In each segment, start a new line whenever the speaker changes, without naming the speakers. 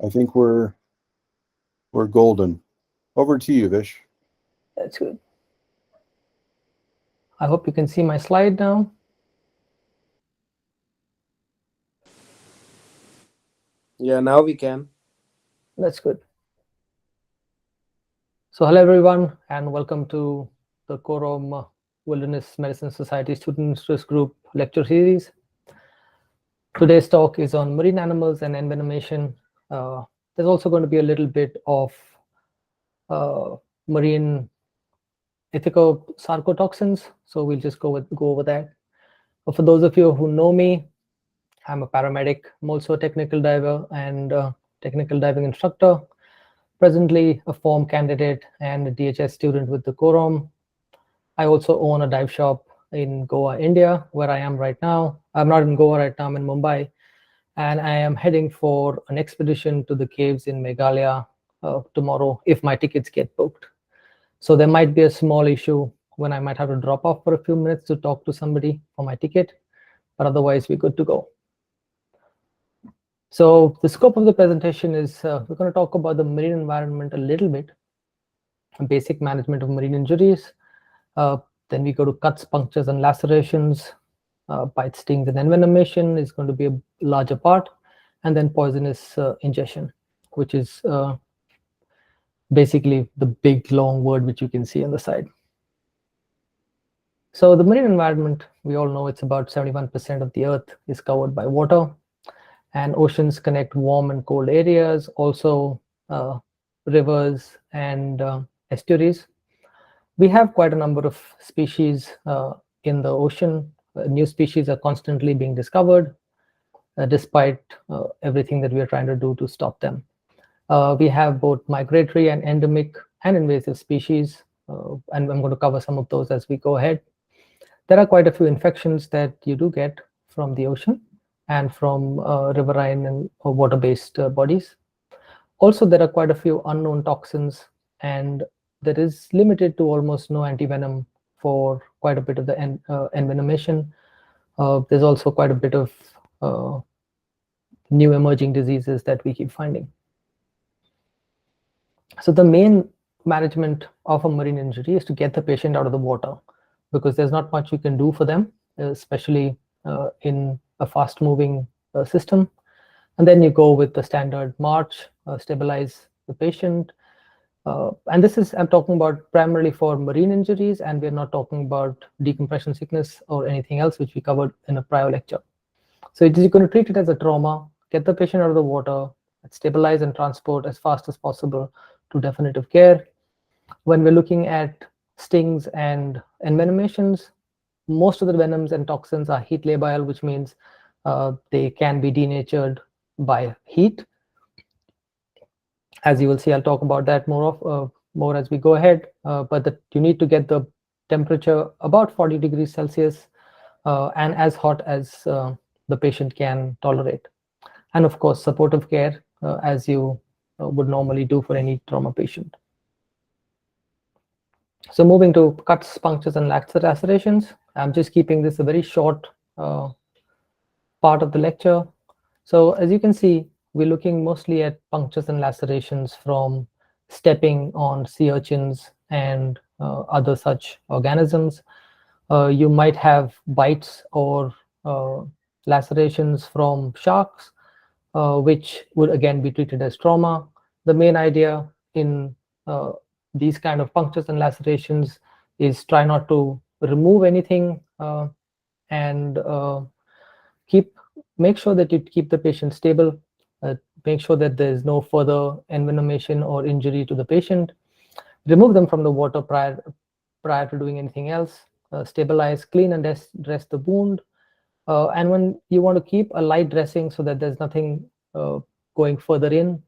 I think we're golden. Over to you, Vish.
That's good. I hope you can see my slide now.
Yeah, now we can.
That's good. So hello everyone and welcome to the Quorum Wilderness Medicine Society Student Interest Group lecture series. Today's talk is on marine animals and envenomation. There's also going to be a little bit of marine sarcotoxins, so we'll just go over that. But for those of you who know me, I'm a paramedic. I'm also a technical diver and technical diving instructor. Presently a form candidate and a DHS student with the Quorum. I also own a dive shop in Goa, India, where I am right now. I'm not in Goa right now, I'm in Mumbai. And I am heading for an expedition to the caves in Meghalaya tomorrow if my tickets get booked. So there might be a small issue when I might have to drop off for a few minutes to talk to somebody for my ticket, but otherwise we're good to go. So the scope of the presentation is we're going to talk about the marine environment a little bit, basic management of marine injuries. Then we go to cuts, punctures, and lacerations. Bite, stings, and envenomation is going to be a larger part. And then poisonous ingestion, which is basically the big long word which you can see on the side. So the marine environment, we all know it's about 71% of the earth is covered by water, and oceans connect warm and cold areas, also rivers and estuaries. We have quite a number of species in the ocean. New species are constantly being discovered, despite everything that we are trying to do to stop them. We have both migratory and endemic and invasive species, and I'm going to cover some of those as we go ahead. There are quite a few infections that you do get from the ocean and from riverine and water-based bodies. Also, there are quite a few unknown toxins, and there is limited to almost no antivenom for quite a bit of the envenomation. There's also quite a bit of new emerging diseases that we keep finding. So the main management of a marine injury is to get the patient out of the water, because there's not much you can do for them, especially in a fast-moving system. And then you go with the standard march, stabilize the patient. And this is, I'm talking about primarily for marine injuries, and we're not talking about decompression sickness or anything else, which we covered in a prior lecture. So you're going to treat it as a trauma, get the patient out of the water, stabilize and transport as fast as possible to definitive care. When we're looking at stings and envenomations, most of the venoms and toxins are heat labile, which means they can be denatured by heat. As you will see, I'll talk about that more as we go ahead. But you need to get the temperature about 40 degrees Celsius and as hot as the patient can tolerate. And of course, supportive care as you would normally do for any trauma patient. So moving to cuts, punctures, and lacerations. I'm just keeping this a very short part of the lecture. So as you can see, we're looking mostly at punctures and lacerations from stepping on sea urchins and other such organisms. You might have bites or lacerations from sharks, which would again be treated as trauma. The main idea in these kind of punctures and lacerations is try not to remove anything and make sure that you keep the patient stable, make sure that there is no further envenomation or injury to the patient, remove them from the water prior to doing anything else, stabilize, clean, and dress the wound. And when you want to keep a light dressing so that there's nothing going further in,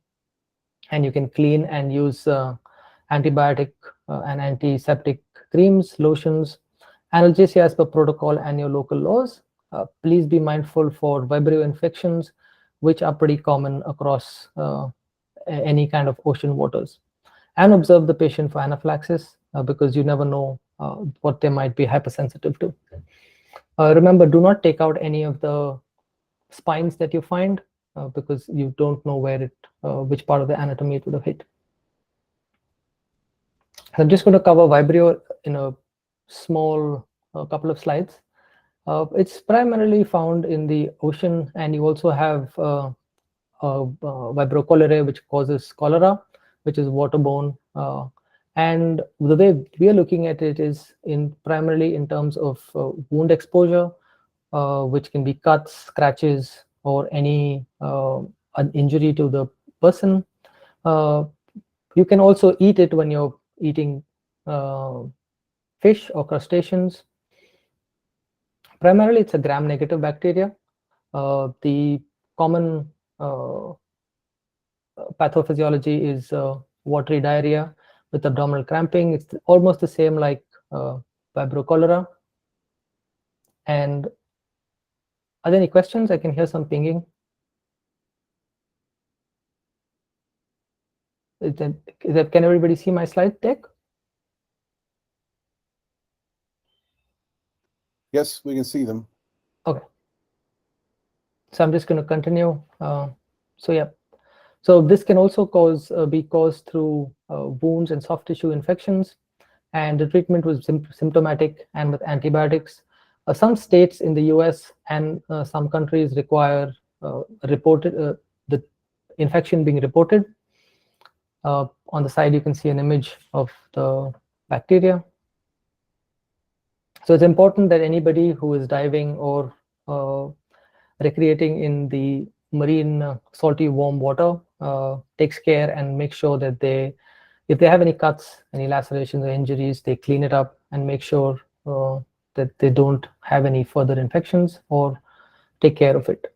and you can clean and use antibiotic and antiseptic creams, lotions, analgesia as per protocol and your local laws. Please be mindful for Vibrio infections, which are pretty common across any kind of ocean waters. And observe the patient for anaphylaxis because you never know what they might be hypersensitive to. Remember, do not take out any of the spines that you find. because you don't know which part of the anatomy it would have hit. I'm just going to cover Vibrio in a small couple of slides. It's primarily found in the ocean, and you also have Vibrio cholerae, which causes cholera, which is waterborne. And the way we are looking at it is primarily in terms of wound exposure, which can be cuts, scratches, or any an injury to the person. You can also eat it when you're eating fish or crustaceans. Primarily, it's a gram-negative bacteria. The common pathophysiology is watery diarrhea with abdominal cramping. It's almost the same like Vibrio cholera. And are there any questions? I can hear some pinging. Can everybody see my slide deck?
Yes, we can see them.
Okay. So I'm just going to continue. So yeah. So this can also be caused through wounds and soft tissue infections, and the treatment was symptomatic and with antibiotics. Some states in the US and some countries require the infection being reported. On the side, you can see an image of the bacteria. So it's important that anybody who is diving or recreating in the marine salty warm water takes care and make sure that if they have any cuts, any lacerations or injuries, they clean it up and make sure that they don't have any further infections or take care of it.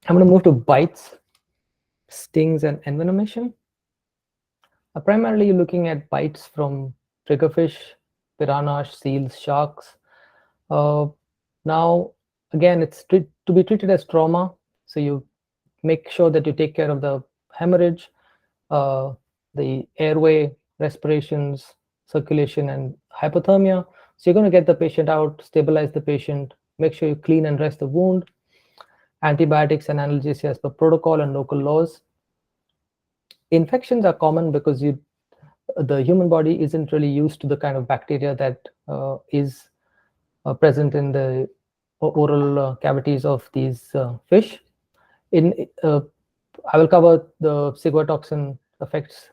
I'm going to move to bites, stings, and envenomation. Primarily looking at bites from triggerfish, piranhas, seals, sharks. Now, again, it's to be treated as trauma. So you make sure that you take care of the hemorrhage, the airway, respirations, circulation, and hypothermia. So you're going to get the patient out, stabilize the patient, make sure you clean and rest the wound, antibiotics and analgesia as per protocol and local laws. Infections are common because the human body isn't really used to the kind of bacteria that is present in the oral cavities of these fish. I will cover the ciguatoxin effects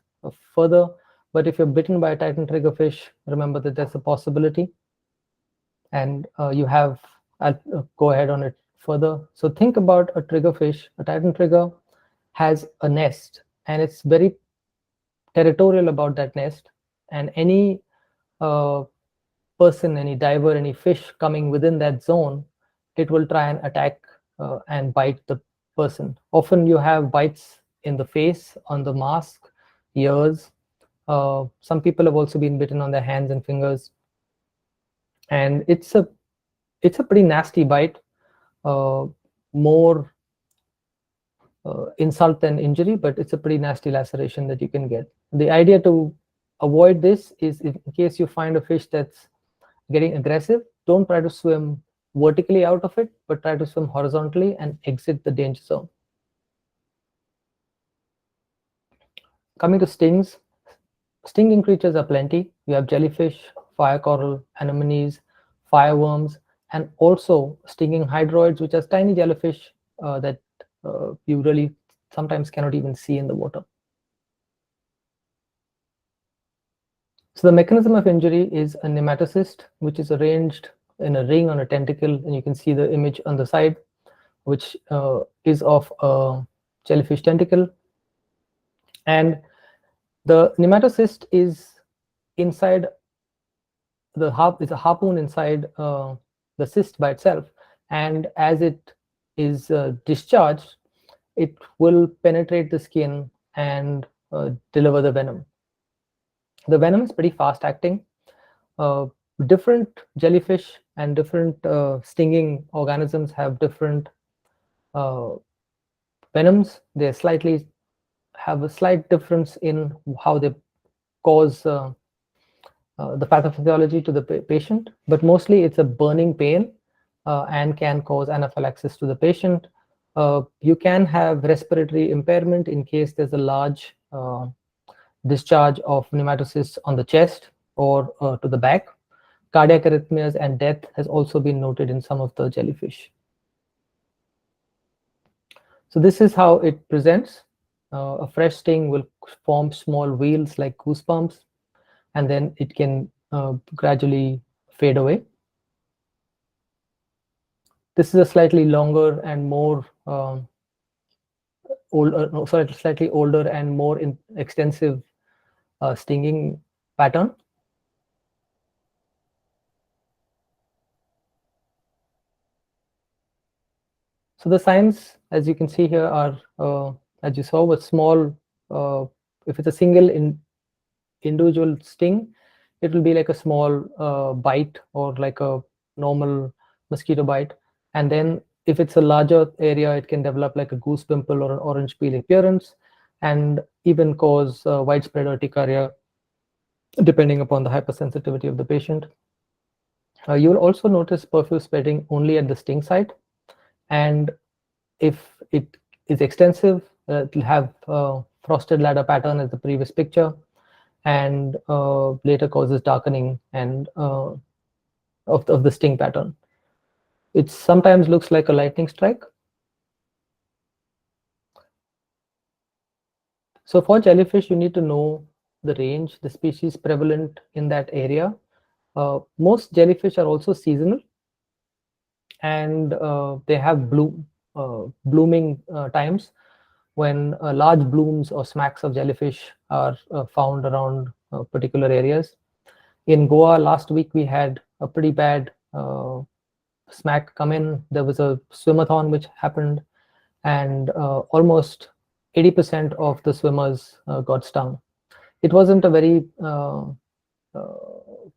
further, but if you're bitten by a Titan triggerfish, remember that there's a possibility, and I'll go ahead on it further. So think about a triggerfish. A Titan trigger has a nest, and it's very territorial about that nest, and any person, any diver, any fish coming within that zone, it will try and attack and bite the person. Often you have bites in the face, on the mask, ears. Some people have also been bitten on their hands and fingers, and it's a pretty nasty bite. More insult than injury, but it's a pretty nasty laceration that you can get. The idea to avoid this is, in case you find a fish that's getting aggressive, don't try to swim vertically out of it, but try to swim horizontally and exit the danger zone. Coming to stings, stinging creatures are plenty. You have jellyfish, fire coral, anemones, fireworms, and also stinging hydroids, which are tiny jellyfish that you really sometimes cannot even see in the water. So the mechanism of injury is a nematocyst, which is arranged in a ring on a tentacle, and you can see the image on the side, which is of a jellyfish tentacle. And the nematocyst is inside it's a harpoon inside the cyst by itself, and as it is discharged, it will penetrate the skin and deliver the venom. The venom is pretty fast acting. Different jellyfish and different stinging organisms have different venoms. They have a slight difference in how they cause the pathophysiology to the patient, but mostly it's a burning pain and can cause anaphylaxis to the patient. You can have respiratory impairment in case there's a large discharge of nematocysts on the chest or to the back. Cardiac arrhythmias and death has also been noted in some of the jellyfish. So this is how it presents. A fresh sting will form small wheals like goosebumps, and then it can gradually fade away. This is a slightly longer and more slightly older and more extensive stinging pattern. So the signs, as you can see here, are as you saw, with small. If it's a single individual sting, it will be like a small bite or like a normal mosquito bite. And then if it's a larger area, it can develop like a goose pimple or an orange peel appearance, and even cause widespread urticaria, depending upon the hypersensitivity of the patient. You will also notice profuse spreading only at the sting site, and if it is extensive, it will have frosted ladder pattern as the previous picture, and later causes darkening and of the sting pattern. It sometimes looks like a lightning strike. So for jellyfish, you need to know the range, the species prevalent in that area. Most jellyfish are also seasonal, and they have blooming times when large blooms or smacks of jellyfish are found around particular areas. In Goa last week, we had a pretty bad smack come in. There was a swimathon which happened, and almost 80% of the swimmers got stung. It wasn't a very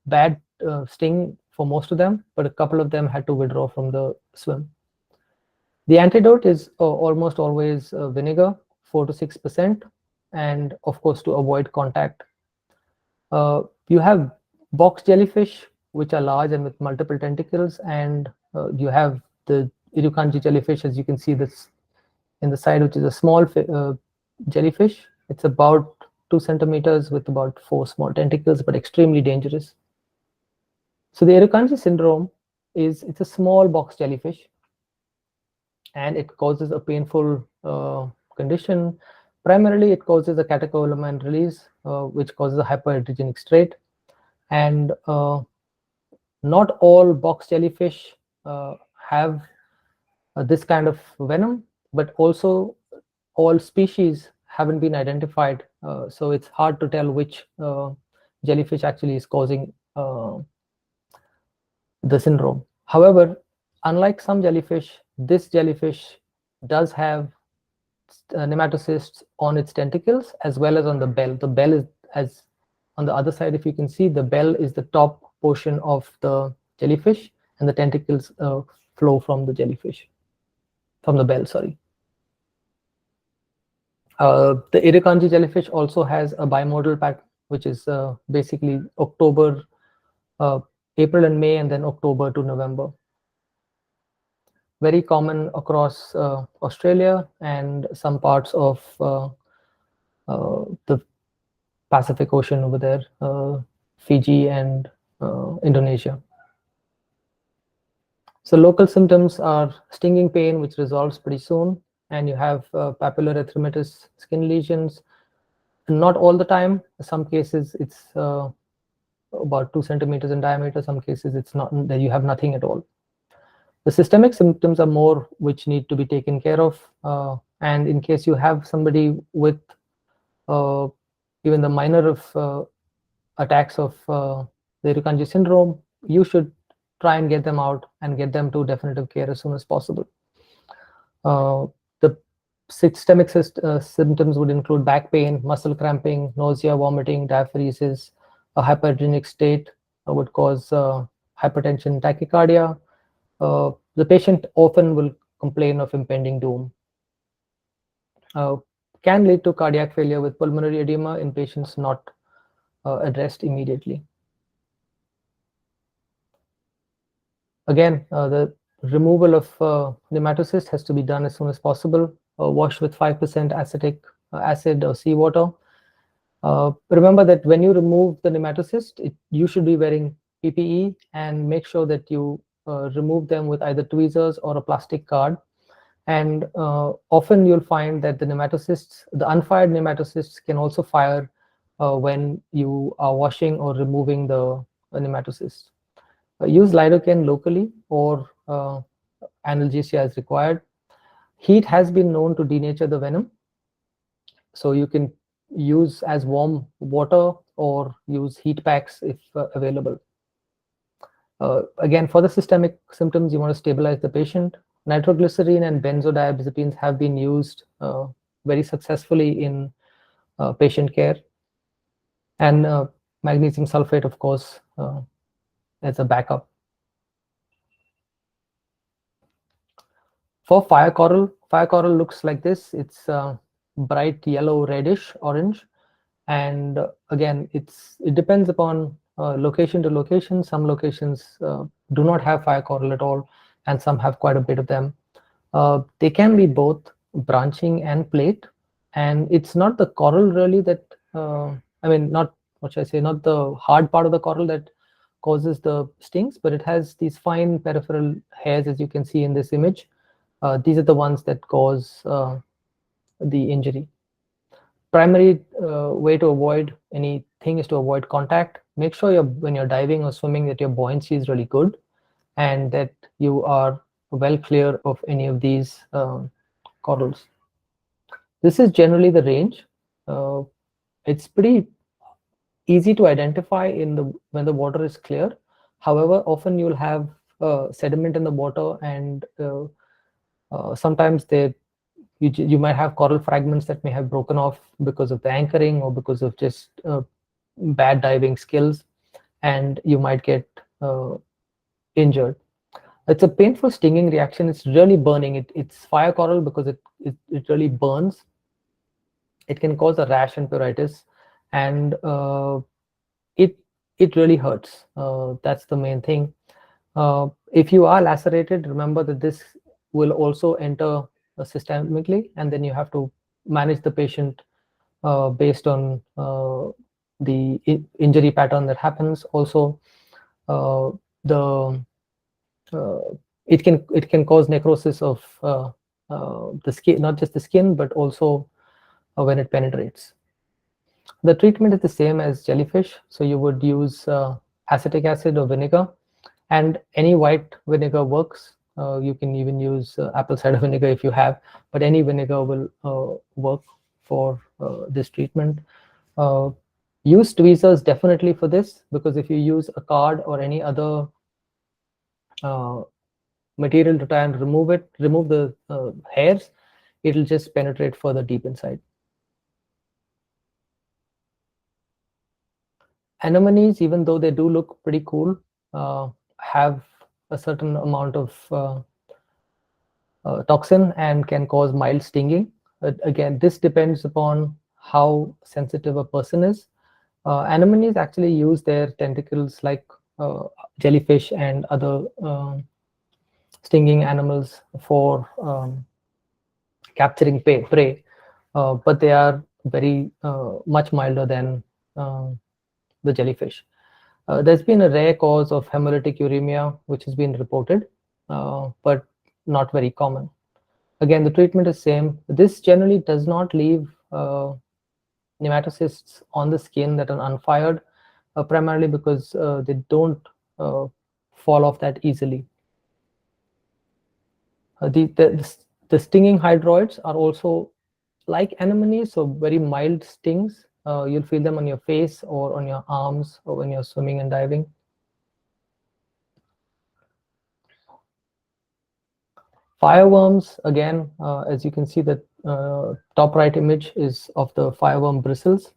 bad sting for most of them, but a couple of them had to withdraw from the swim. The antidote is almost always vinegar, 4 to 6%, and of course to avoid contact. You have box jellyfish, which are large and with multiple tentacles, and you have the Irukandji jellyfish, as you can see this in the side, which is a small jellyfish. It's about 2 centimeters with about 4 small tentacles, but extremely dangerous. So the Irukandji syndrome it's a small box jellyfish, and it causes a painful condition. Primarily, it causes a catecholamine release, which causes a hyperhidrogenic state. And not all box jellyfish have this kind of venom, but also all species haven't been identified. So it's hard to tell which jellyfish actually is causing the syndrome. However, unlike some jellyfish, this jellyfish does have nematocysts on its tentacles as well as on the bell. The bell is, as on the other side, if you can see, the bell is the top portion of the jellyfish, and the tentacles flow from the jellyfish, from the bell, sorry. The Irukandji jellyfish also has a bimodal pattern, which is basically October, April and May, and then October to November. Very common across Australia and some parts of the Pacific Ocean over there, Fiji and Indonesia. So local symptoms are stinging pain, which resolves pretty soon, and you have papillary erythematous skin lesions. Not all the time. In some cases, it's about 2 centimeters in diameter. Some cases, it's not, that you have nothing at all. The systemic symptoms are more which need to be taken care of. And in case you have somebody with even the minor of attacks of the Irukandji syndrome, you should try and get them out and get them to definitive care as soon as possible. The systemic symptoms would include back pain, muscle cramping, nausea, vomiting, diaphoresis. A hypertonic state would cause hypertension, tachycardia. The patient often will complain of impending doom. Can lead to cardiac failure with pulmonary edema in patients not addressed immediately. Again, the Removal of nematocyst has to be done as soon as possible. Wash with 5% acetic acid or seawater. Remember that when you remove the nematocyst, you should be wearing PPE, and make sure that you remove them with either tweezers or a plastic card. And often you'll find that the nematocysts, the unfired nematocysts, can also fire when you are washing or removing the nematocysts. Use lidocaine locally or analgesia as required. Heat has been known to denature the venom, so you can use as warm water or use heat packs if available. Again, for the systemic symptoms, you want to stabilize the patient. Nitroglycerine and benzodiazepines have been used very successfully in patient care. And magnesium sulfate, of course, as a backup. For fire coral looks like this. It's bright yellow, reddish, orange. And again, it depends upon location to location. Some locations do not have fire coral at all, and some have quite a bit of them. They can be both branching and plate, and it's not the coral really that I mean, not what should I say, not the hard part of the coral that causes the stings, but it has these fine peripheral hairs, as you can see in this image. These are the ones that cause the injury. Primary way to avoid anything is to avoid contact. Make sure when you're diving or swimming that your buoyancy is really good, and that you are well clear of any of these corals. This is generally the range. It's pretty easy to identify when the water is clear. However, often you'll have sediment in the water, and sometimes you might have coral fragments that may have broken off because of the anchoring or because of just bad diving skills, and you might get injured. It's a painful stinging reaction. It's really burning. It's fire coral because it really burns. It can cause a rash and pruritus, and it really hurts. That's the main thing. If you are lacerated, remember that this will also enter systemically, and then you have to manage the patient based on the injury pattern that happens. Also, it can cause necrosis of the skin, not just the skin, but also when it penetrates. The treatment is the same as jellyfish, so you would use acetic acid or vinegar, and any white vinegar works. You can even use apple cider vinegar if you have, but any vinegar will work for this treatment. Use tweezers definitely for this, because if you use a card or any other material to try and remove the hairs, it'll just penetrate further deep inside. Anemones, even though they do look pretty cool, have a certain amount of toxin and can cause mild stinging. Again, this depends upon how sensitive a person is. Anemones actually use their tentacles like jellyfish and other stinging animals for capturing prey, but they are very much milder than the jellyfish. There's been a rare cause of hemolytic uremia which has been reported, but not very common. Again, the treatment is same. This generally does not leave nematocysts on the skin that are unfired, primarily because they don't fall off that easily. The stinging hydroids are also like anemones, so very mild stings. You'll feel them on your face or on your arms or when you're swimming and diving. Fireworms, again, as you can see, the top right image is of the fireworm bristles.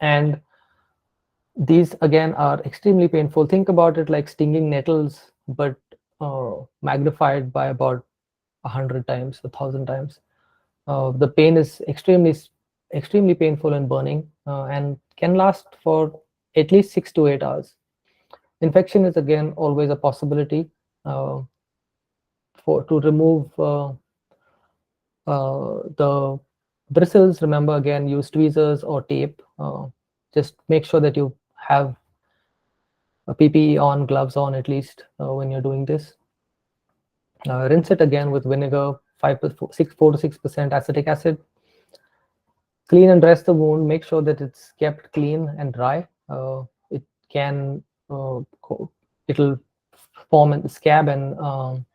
And these, again, are extremely painful. Think about it like stinging nettles, but magnified by about 100 times, 1,000 times. The pain is extremely painful and burning, and can last for at least 6 to 8 hours. Infection is, again, always a possibility. to remove the bristles. Remember, again, use tweezers or tape. Just make sure that you have a PPE on, gloves on at least when you're doing this. Rinse it again with vinegar, 4 to 6% acetic acid. Clean and dress the wound. Make sure that it's kept clean and dry. It can it'll form a scab and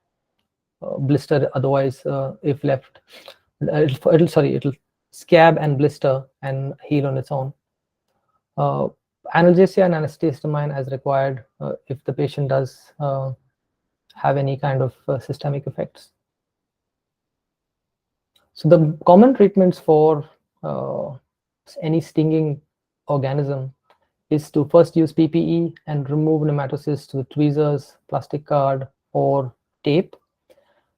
blister otherwise if left. It'll scab and blister and heal on its own. Analgesia and antihistamine as required if the patient does have any kind of systemic effects. So the common treatments for any stinging organism is to first use PPE and remove nematocysts with tweezers, plastic card, or tape.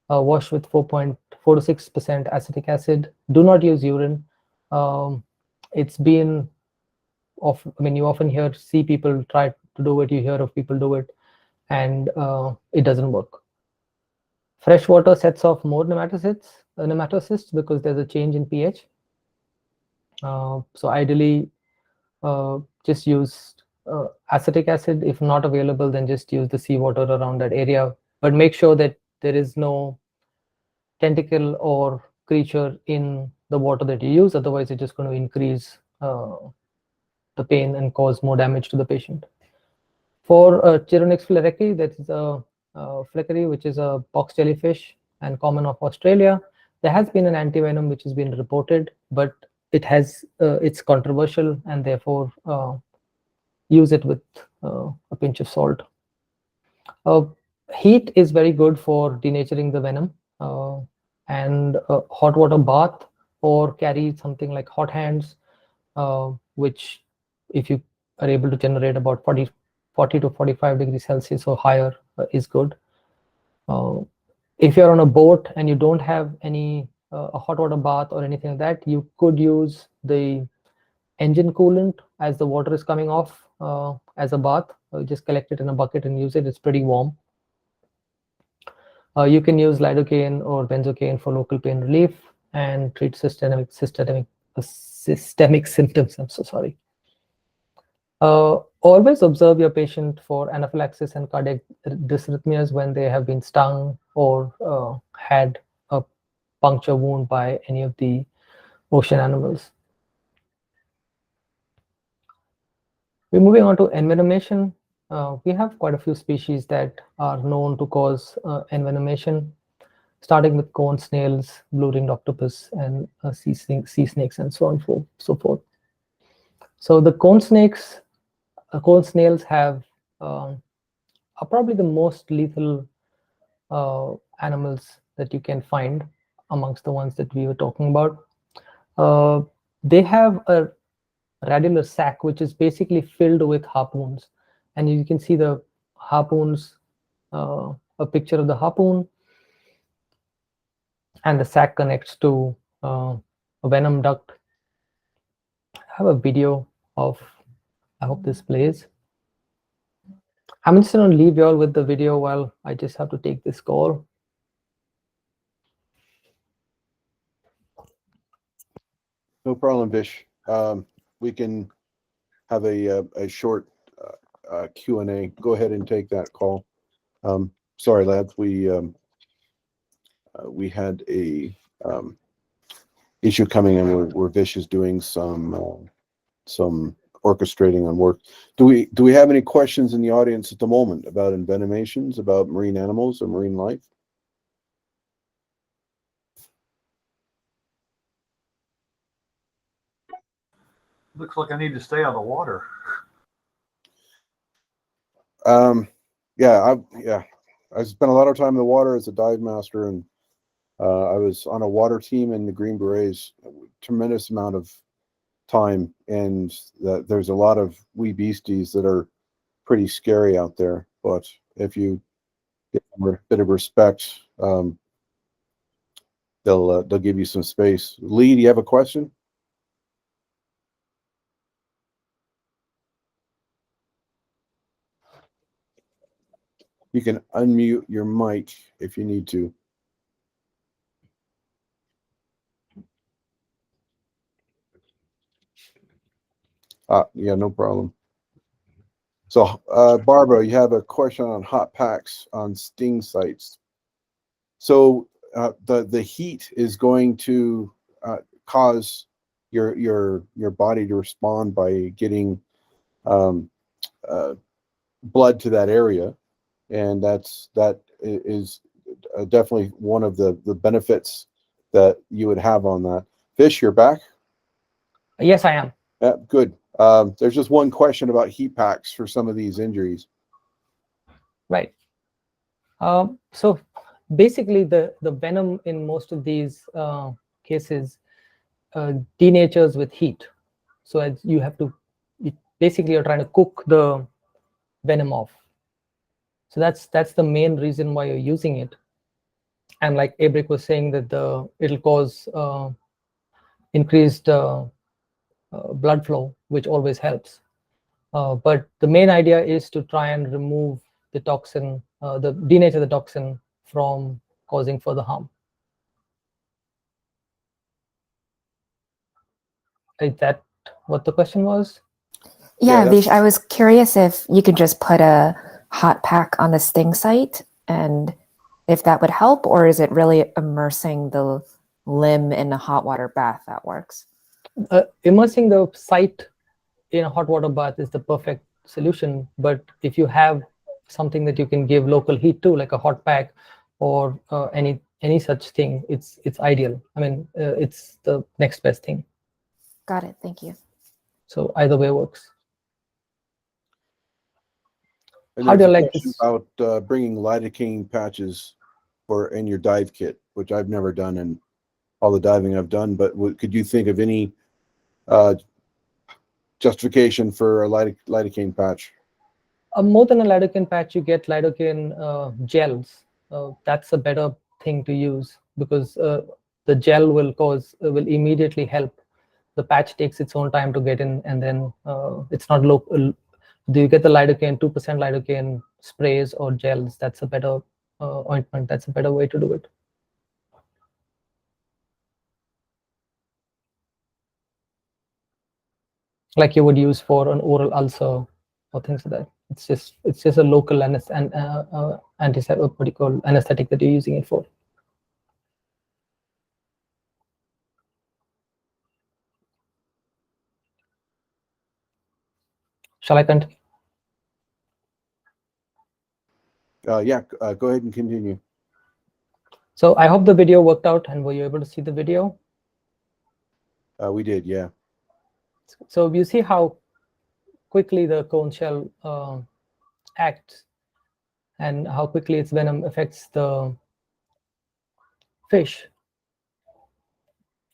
Wash with 4.4 to 6% acetic acid. Do not use urine. It's been you often see people try to do it. You hear of people do it, and it doesn't work. Fresh water sets off more nematocysts because there's a change in pH. So ideally, just use acetic acid. If not available, then just use the seawater around that area. But make sure that there is no tentacle or creature in the water that you use. Otherwise, it's just going to increase the pain and cause more damage to the patient. For Chironix flerecae, that is a flerecae, which is a box jellyfish and common of Australia. There has been an antivenom which has been reported, but it's controversial, and therefore use it with a pinch of salt. Heat is very good for denaturing the venom, and hot water bath, or carry something like hot hands, which if you are able to generate about 40 to 45 degrees Celsius or higher is good. If you're on a boat and you don't have any a hot water bath or anything like that, you could use the engine coolant as the water is coming off as a bath. Just collect it in a bucket and use it. It's pretty warm. You can use lidocaine or benzocaine for local pain relief and treat systemic symptoms. I'm so sorry. Always observe your patient for anaphylaxis and cardiac dysrhythmias when they have been stung or had a puncture wound by any of the ocean animals. We're moving on to envenomation. We have quite a few species that are known to cause envenomation, starting with cone snails, blue-ringed octopus, and sea snakes, and so on and so forth. So the cone snails have are probably the most lethal animals that you can find amongst the ones that we were talking about. They have a radular sac, which is basically filled with harpoons, and you can see the harpoons, a picture of the harpoon, and the sac connects to a venom duct. I have a video of, I hope this plays. I'm just going to leave you all with the video while I just have to take this call.
No problem, Vish. We can have a short Q&A. Go ahead and take that call. Sorry, lads. We had a issue coming in where Vish is doing some orchestrating on work. Do we have any questions in the audience at the moment about envenomations, about marine animals or marine life?
Looks like I need to stay out of the water.
Yeah, I spent a lot of time in the water as a dive master, and I was on a water team in the Green Berets, a tremendous amount of time, and there's a lot of wee beasties that are pretty scary out there. But if you give them a bit of respect, they'll give you some space. Lee, do you have a question? You can unmute your mic if you need to. Yeah, no problem. So, Barbara, you have a question on hot packs on sting sites. So, the heat is going to cause your body to respond by getting blood to that area, and that is definitely one of the benefits that you would have on that. Fish, you're back.
Yes, I am.
Yeah, good. There's just one question about heat packs for some of these injuries.
Right. So basically, the venom in most of these cases denatures with heat. So as you have to, basically, you're trying to cook the venom off. So that's the main reason why you're using it. And like Abrick was saying, that it'll cause increased blood flow, which always helps. But the main idea is to try and remove the toxin, denature the toxin from causing further harm. Is that what the question was?
Yeah,
Yeah, Vish, I was curious if you could just put a hot pack on the sting site and if that would help, or is it really immersing the limb in a hot water bath that works?
Immersing the site in a hot water bath is the perfect solution. But if you have something that you can give local heat to, like a hot pack or any such thing, it's ideal. I mean, it's the next best thing.
Got it. Thank you.
So either way works.
And
How do
there's
you
a
like
question
this?
about bringing lidocaine patches in your dive kit, which I've never done in all the diving I've done. But could you think of any justification for a lidocaine patch?
More than a lidocaine patch, you get lidocaine gels. That's a better thing to use, because the gel will immediately help. The patch takes its own time to get in, and then it's not local. Do you get the lidocaine 2% lidocaine sprays or gels? That's a better ointment. That's a better way to do it. Like you would use for an oral ulcer or things like that. It's just a local anesthetic that you're using it for. Shall I continue?
Yeah, go ahead and continue.
So I hope the video worked out, and were you able to see the video?
We did, yeah.
So you see how quickly the cone shell acts, and how quickly its venom affects the fish.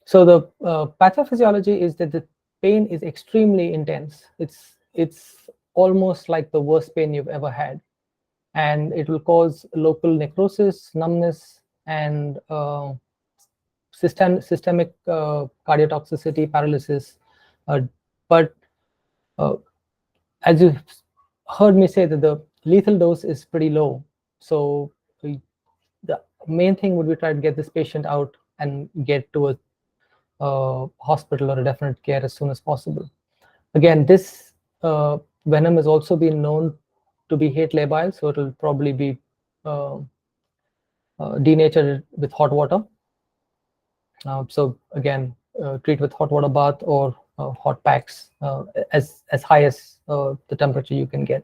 So the pathophysiology is that the pain is extremely intense. It's almost like the worst pain you've ever had, and it will cause local necrosis, numbness, and systemic cardiotoxicity, paralysis. But as you heard me say, that the lethal dose is pretty low. So the main thing would be try to get this patient out and get to a hospital or a definite care as soon as possible. Again, this venom has also been known to be hate labile, so it will probably be denatured with hot water. So again, treat with hot water bath or hot packs as high as the temperature you can get.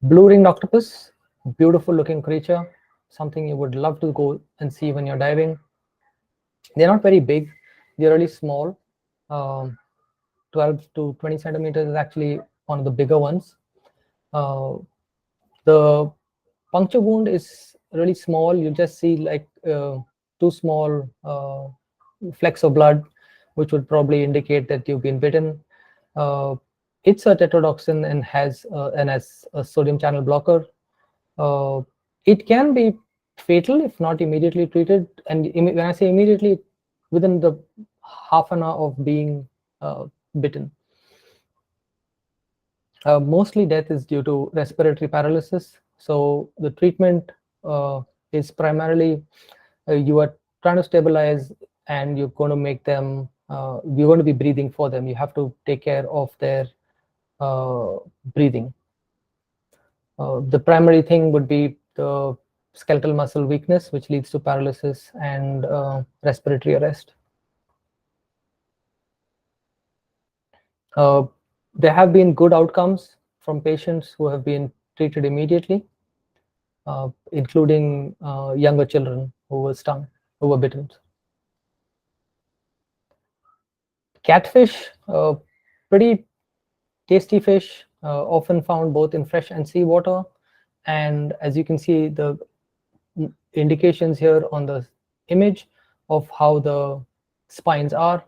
Blue ringed octopus, beautiful looking creature, something you would love to go and see when you're diving. They're not very big, they're really small. 12 to 20 centimeters is actually one of the bigger ones. The puncture wound is really small. You just see like two small flecks of blood, which would probably indicate that you've been bitten. It's a tetrodotoxin and has a sodium channel blocker. It can be fatal if not immediately treated. And when I say immediately, within the half an hour of being bitten. Mostly death is due to respiratory paralysis. So the treatment is primarily you are trying to stabilize, and you're going to make them, you're going to be breathing for them. You have to take care of their breathing. The primary thing would be the skeletal muscle weakness, which leads to paralysis and respiratory arrest. There have been good outcomes from patients who have been treated immediately, including younger children who were stung, who were bitten. Catfish, pretty tasty fish, often found both in fresh and seawater. And as you can see, the indications here on the image of how the spines are.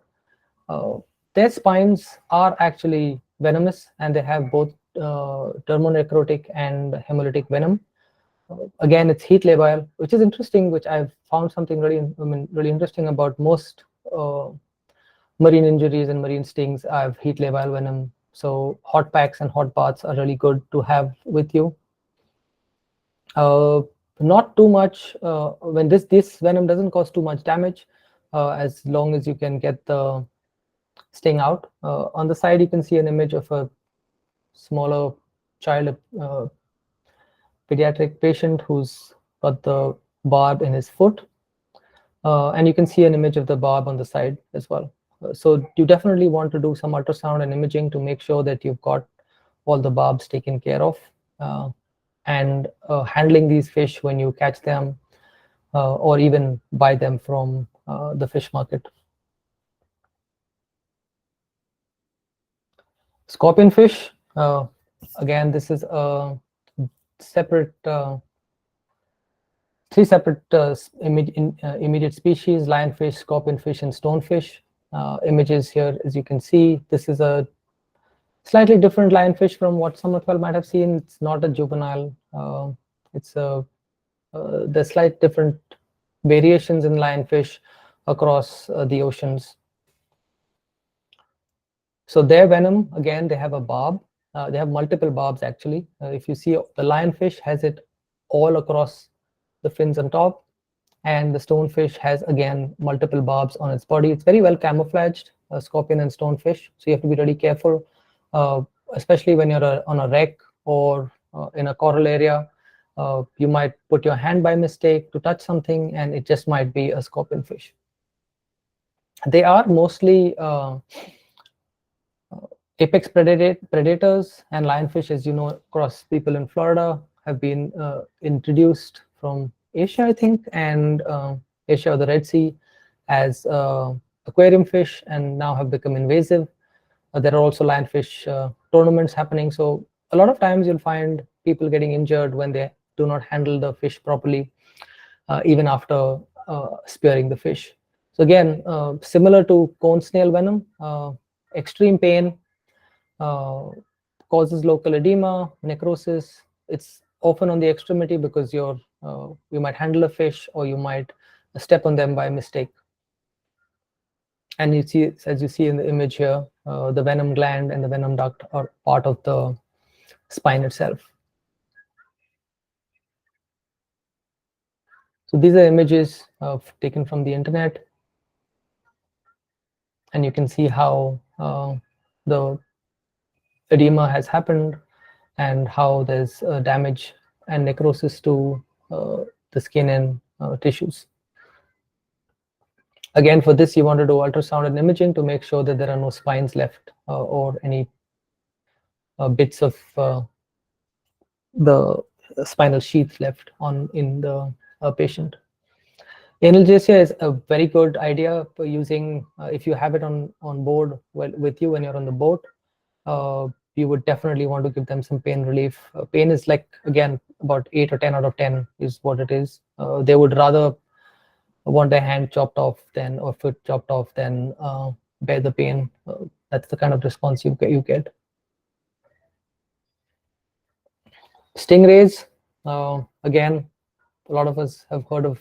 Their spines are actually venomous, and they have both thermonecrotic and hemolytic venom. Again, it's heat labile, which is interesting, which I've found something really interesting about most marine injuries and marine stings. I have heat labile venom. So hot packs and hot baths are really good to have with you. Not too much when this venom doesn't cause too much damage, as long as you can get the sting out. On the side, you can see an image of a smaller child, pediatric patient who's got the barb in his foot. And you can see an image of the barb on the side as well. So you definitely want to do some ultrasound and imaging to make sure that you've got all the barbs taken care of. And handling these fish when you catch them, or even buy them from the fish market. Scorpion fish, again, this is a separate, three separate immediate species: lionfish, scorpionfish, and stonefish. Images here, as you can see, this is a slightly different lionfish from what some of you might have seen. It's not a juvenile. It's a there's slight different variations in lionfish across the oceans. So their venom, again, they have a barb. They have multiple barbs, actually. If you see, the lionfish has it all across the fins on top, and the stonefish has, again, multiple barbs on its body. It's very well camouflaged, scorpion and stonefish, so you have to be really careful, especially when you're on a wreck or in a coral area. You might put your hand by mistake to touch something, and it just might be a scorpion fish. They are mostly apex predators, and lionfish, as you know, across people in Florida, have been introduced from Asia, I think, and Asia or the Red Sea as aquarium fish, and now have become invasive. There are also lionfish tournaments happening. So a lot of times you'll find people getting injured when they do not handle the fish properly, even after spearing the fish. So again, similar to cone snail venom, extreme pain, causes local edema, necrosis. It's often on the extremity because you might handle a fish, or you might step on them by mistake. And you see, as you see in the image here, the venom gland and the venom duct are part of the spine itself. So these are images taken from the internet, and you can see how the edema has happened, and how there's damage and necrosis to the skin and tissues. Again, for this, you want to do ultrasound and imaging to make sure that there are no spines left, or any bits of the spinal sheath left in the patient. Analgesia is a very good idea for using, if you have it on board with you when you're on the boat. You would definitely want to give them some pain relief. Pain is like, again, about 8 or 10 out of 10 is what it is. They would rather want their hand chopped off or foot chopped off than bear the pain. That's the kind of response you get. Stingrays, again, a lot of us have heard of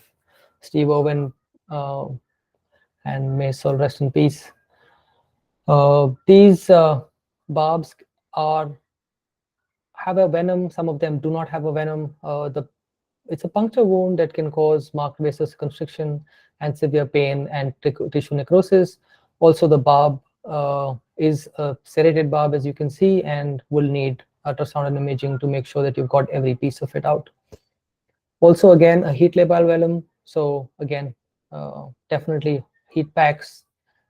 Steve Irwin, and may soul rest in peace. These barbs are have a venom, some of them do not have a venom. It's a puncture wound that can cause marked vasoconstriction and severe pain and tissue necrosis. Also, the barb is a serrated barb, as you can see, and will need ultrasound and imaging to make sure that you've got every piece of it out. Also, again, a heat labile vellum. So again, definitely heat packs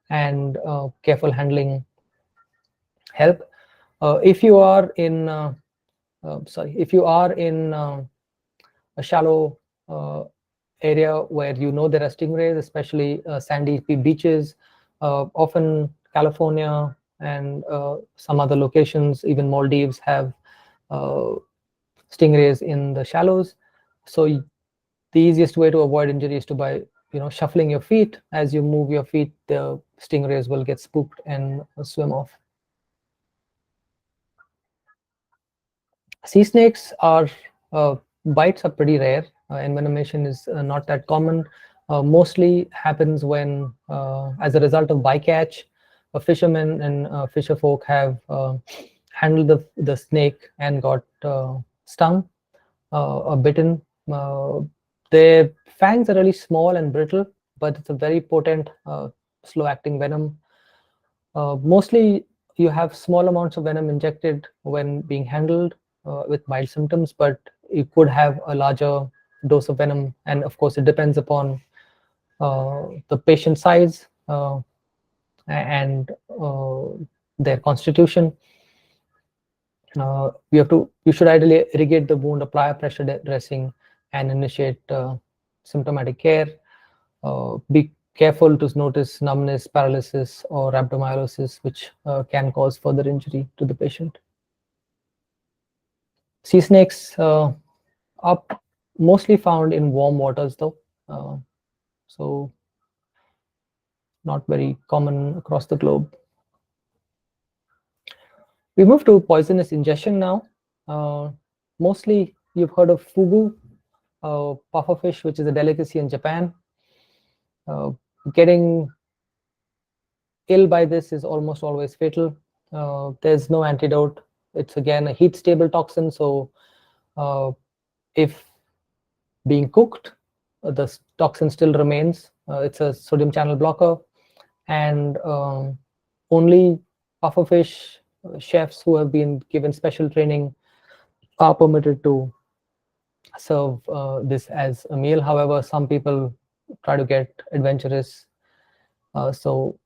and careful handling help. If you are in a shallow area where you know there are stingrays, especially sandy beaches, often California and some other locations, even Maldives, have stingrays in the shallows. So the easiest way to avoid injury is to by shuffling your feet. As you move your feet, the stingrays will get spooked and swim off. Sea snakes are bites are pretty rare. Envenomation is not that common. Mostly happens when, as a result of bycatch, fishermen and fisher folk have handled the snake and got stung or bitten. Their fangs are really small and brittle, but it's a very potent, slow-acting venom. Mostly, you have small amounts of venom injected when being handled with mild symptoms, but you could have a larger dose of venom, and of course, it depends upon the patient size and their constitution. You should ideally irrigate the wound, apply a pressure dressing, and initiate symptomatic care. Be careful to notice numbness, paralysis, or rhabdomyolysis, which can cause further injury to the patient. Sea snakes are mostly found in warm waters, though, so not very common across the globe. We move to poisonous ingestion now. Mostly, you've heard of fugu, pufferfish, which is a delicacy in Japan. Getting ill by this is almost always fatal. There's no antidote. It's again a heat-stable toxin, so if being cooked, the toxin still remains. It's a sodium channel blocker, and only pufferfish chefs who have been given special training are permitted to serve this as a meal. However, some people try to get adventurous, so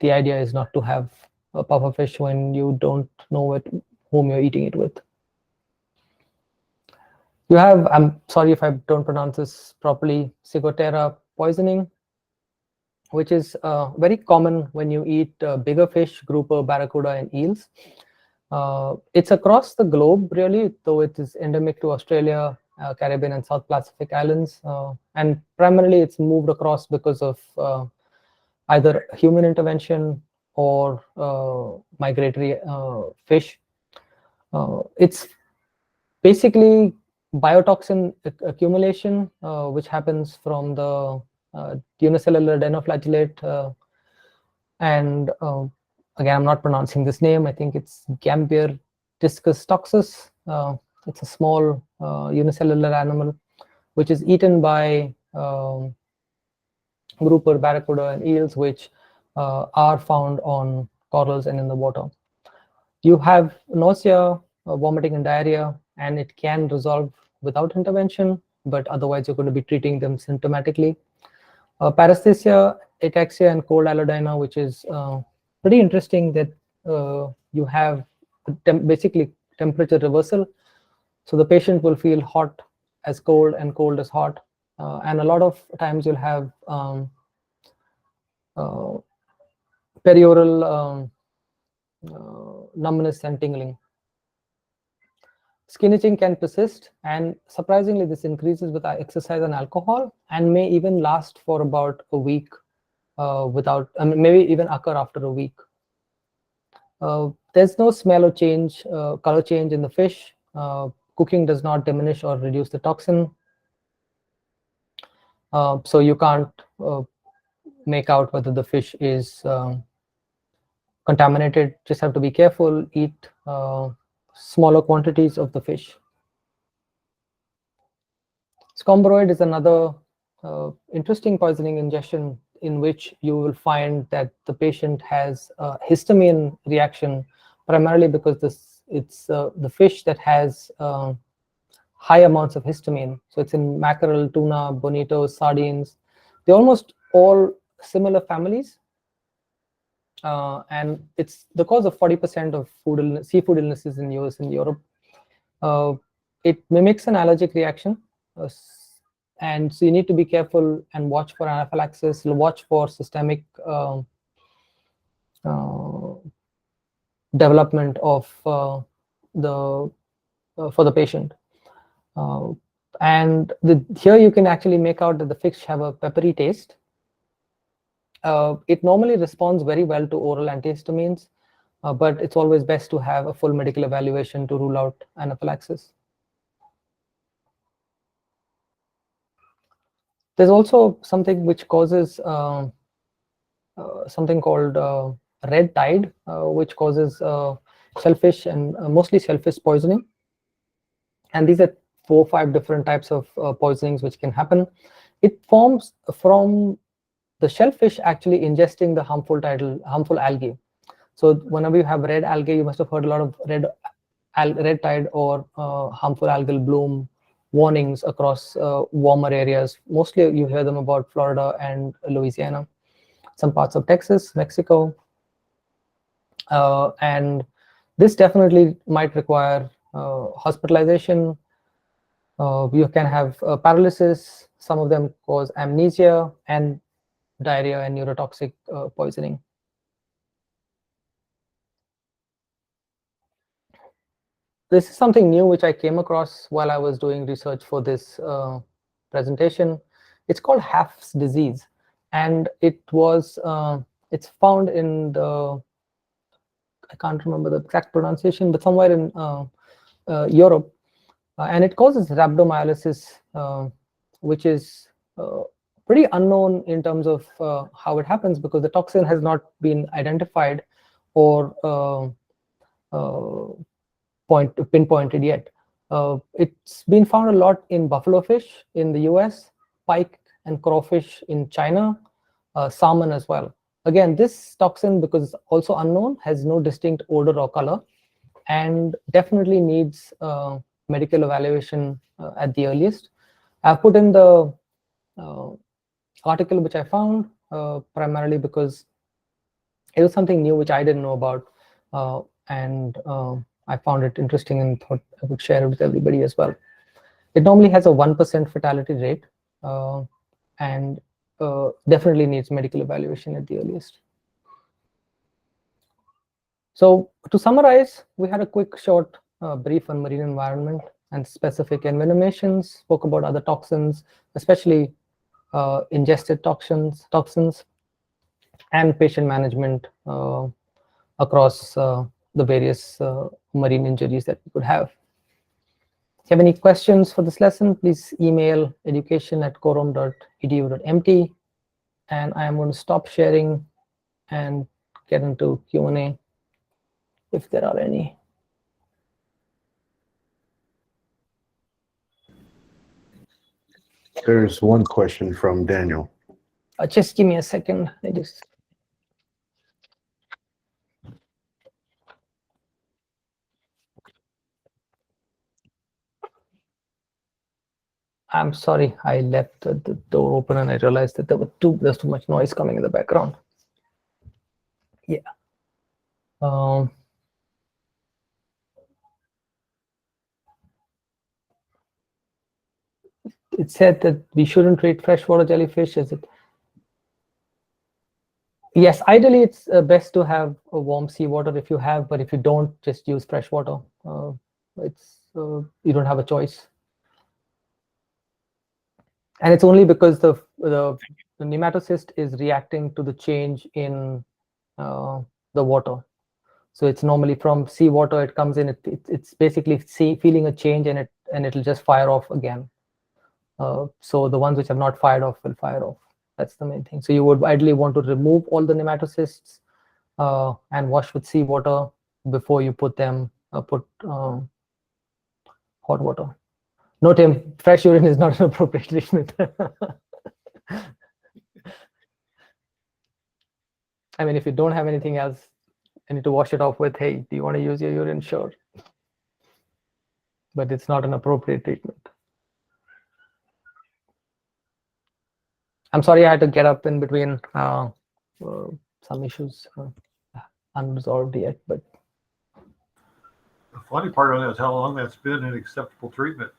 the idea is not to have a pufferfish when you don't know whom you're eating it with. You have, I'm sorry if I don't pronounce this properly, Ciguatera poisoning, which is very common when you eat bigger fish, grouper, barracuda, and eels. It's across the globe, really, though it is endemic to Australia, Caribbean, and South Pacific Islands. And primarily, it's moved across because of either human intervention or migratory fish. It's basically biotoxin accumulation, which happens from the unicellular dinoflagellate. And again, I'm not pronouncing this name. I think it's Gambier discus toxus. It's a small unicellular animal which is eaten by grouper, barracuda, and eels, which are found on corals and in the water. You have nausea, vomiting, and diarrhea, and it can resolve without intervention, but otherwise you're going to be treating them symptomatically. Paresthesia, ataxia, and cold allodynia, which is pretty interesting that you have basically temperature reversal. So the patient will feel hot as cold and cold as hot. And a lot of times you'll have perioral numbness and tingling. Skin itching can persist, and surprisingly, this increases with exercise and alcohol, and may even last for about a week without, maybe even occur after a week. There's no smell or change, color change in the fish. Cooking does not diminish or reduce the toxin. So you can't make out whether the fish is contaminated. Just have to be careful, eat smaller quantities of the fish. Scombroid is another interesting poisoning ingestion in which you will find that the patient has a histamine reaction, primarily because it's the fish that has high amounts of histamine. So it's in mackerel, tuna, bonito, sardines. They're almost all similar families. And it's the cause of 40% of seafood illnesses in US and Europe. It mimics an allergic reaction. And so you need to be careful and watch for anaphylaxis, watch for systemic development of for the patient. And here you can actually make out that the fish have a peppery taste. It normally responds very well to oral antihistamines, but it's always best to have a full medical evaluation to rule out anaphylaxis. There's also something which causes something called red tide, which causes shellfish and mostly shellfish poisoning. And these are 4 or 5 different types of poisonings which can happen. It forms from the shellfish actually ingesting the harmful algae. So whenever you have red algae, you must have heard a lot of red tide or harmful algal bloom warnings across warmer areas. Mostly you hear them about Florida and Louisiana, some parts of Texas, Mexico. And this definitely might require hospitalization. You can have paralysis. Some of them cause amnesia and diarrhea and neurotoxic poisoning. This is something new which I came across while I was doing research for this presentation. It's called Haff's disease, and it's found in the, I can't remember the exact pronunciation, but somewhere in Europe, and it causes rhabdomyolysis, which is pretty unknown in terms of how it happens, because the toxin has not been identified or pinpointed yet. It's been found a lot in buffalo fish in the US, pike and crawfish in China, salmon as well. Again, this toxin, because it's also unknown, has no distinct odor or color, and definitely needs medical evaluation at the earliest. I've put in the article which I found, primarily because it was something new which I didn't know about, and I found it interesting and thought I would share it with everybody as well. It normally has a 1% fatality rate, and definitely needs medical evaluation at the earliest. So to summarize, we had a quick short brief on marine environment and specific envenomations, spoke about other toxins, especially ingested toxins, and patient management across the various marine injuries that we could have. If you have any questions for this lesson, please email education@corom.edu.mt, and I am going to stop sharing and get into Q&A if there are any.
There's one question from Daniel.
Just give me a second. I'm sorry, I left the door open and I realized that there's too much noise coming in the background. Yeah. It said that we shouldn't treat freshwater jellyfish. Is it? Yes, ideally it's best to have a warm seawater if you have, but if you don't, just use freshwater. You don't have a choice. And it's only because the nematocyst is reacting to the change in the water. So it's normally from seawater, it comes in, it's basically feeling a change, and it'll just fire off again. So the ones which have not fired off will fire off. That's the main thing. So you would ideally want to remove all the nematocysts and wash with seawater before you put them put hot water. No, Tim, fresh urine is not an appropriate treatment. I mean, if you don't have anything else, you need to wash it off with, hey, do you want to use your urine? Sure. But it's not an appropriate treatment. I'm sorry I had to get up in between some issues unresolved yet, but
The funny part on that is how long that's been an acceptable treatment.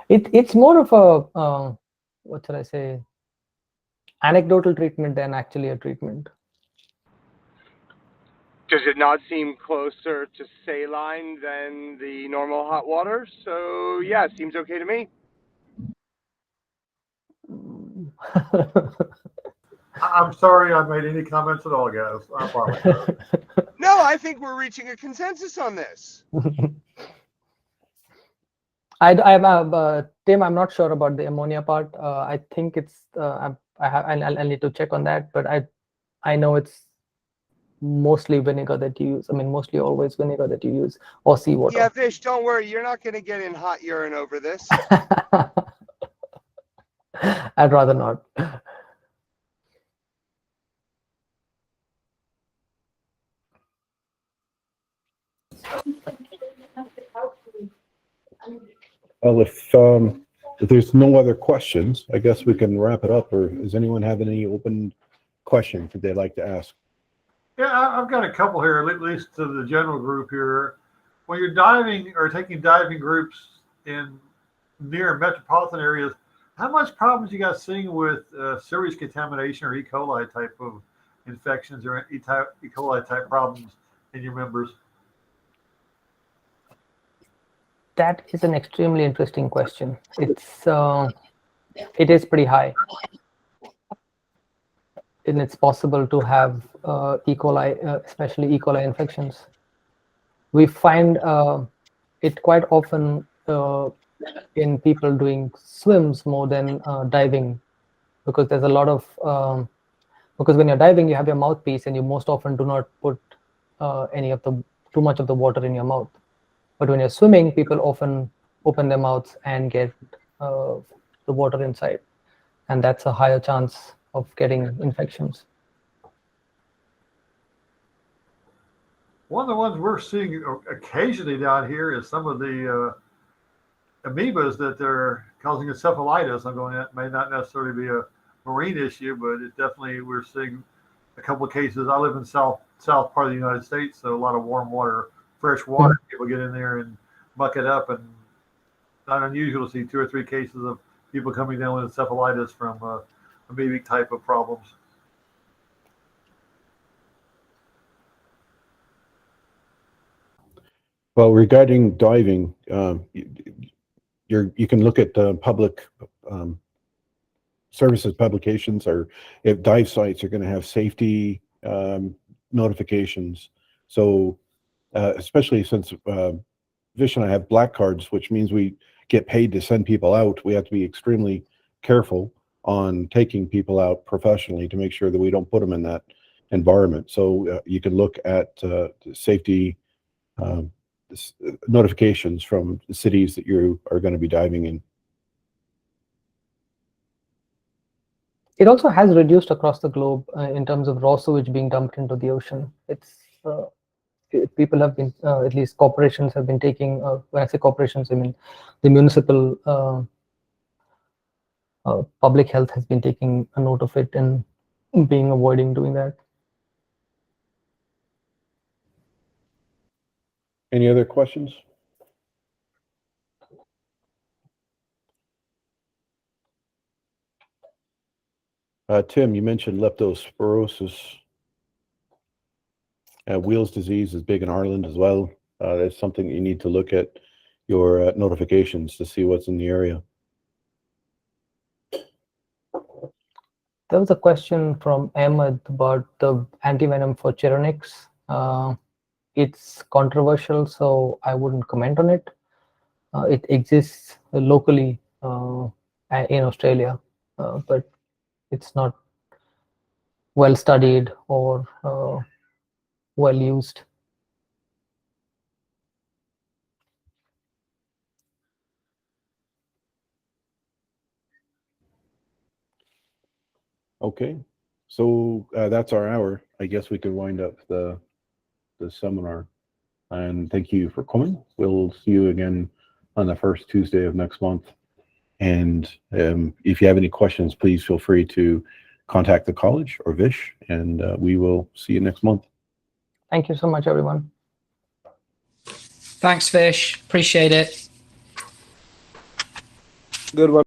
it's more of a what should I say, anecdotal treatment than actually a treatment.
Does it not seem closer to saline than the normal hot water? So yeah, it seems okay to me.
I'm sorry I made any comments at all, guys. I apologize.
No, I think we're reaching a consensus on this.
Tim, I'm not sure about the ammonia part. I think it's I'll need to check on that, but I know it's mostly vinegar that you use. I mean, mostly always vinegar that you use, or seawater.
Yeah, Vish, don't worry. You're not going to get in hot urine over this.
I'd rather not.
Well, if there's no other questions, I guess we can wrap it up. Or does anyone have any open questions that they'd like to ask?
Yeah, I've got a couple here, at least to the general group here. When you're diving or taking diving groups in near metropolitan areas, how much problems you guys seeing with sewage contamination or E. coli type of infections or E. coli type problems in your members?
That is an extremely interesting question. It is pretty high, and it's possible to have E. coli, especially E. coli infections. We find it quite often in people doing swims more than diving, because there's a lot of because when you're diving, you have your mouthpiece, and you most often do not put too much of the water in your mouth. But when you're swimming, people often open their mouths and get the water inside, and that's a higher chance of getting infections.
One of the ones we're seeing occasionally down here is some of the amoebas that they're causing encephalitis. I'm going, that may not necessarily be a marine issue, but it definitely, we're seeing a couple of cases. I live in south part of the United States, so a lot of warm water, fresh water. People get in there and muck it up, and not unusual to see 2 or 3 cases of people coming down with encephalitis from amoebic type of problems.
Well, regarding diving, you can look at public services publications, or if dive sites are going to have safety notifications. So especially since Vish and I have black cards, which means we get paid to send people out, we have to be extremely careful on taking people out professionally to make sure that we don't put them in that environment. So you can look at safety notifications from the cities that you are going to be diving in.
It also has reduced across the globe in terms of raw sewage being dumped into the ocean. People have been, at least corporations have been taking, when I say corporations, I mean the municipal public health has been taking a note of it and avoiding doing that.
Any other questions? Tim, you mentioned leptospirosis. Wheels disease is big in Ireland as well. That's something you need to look at your notifications to see what's in the area.
There was a question from Ahmed about the antivenom for Chironix. It's controversial, so I wouldn't comment on it. It exists locally in Australia, but it's not well studied or well used.
Okay, so that's our hour. I guess we could wind up the seminar. And thank you for coming. We'll see you again on the first Tuesday of next month. And if you have any questions, please feel free to contact the college or Vish, and we will see you next month.
Thank you so much, everyone.
Thanks, Vish. Appreciate it.
Good one.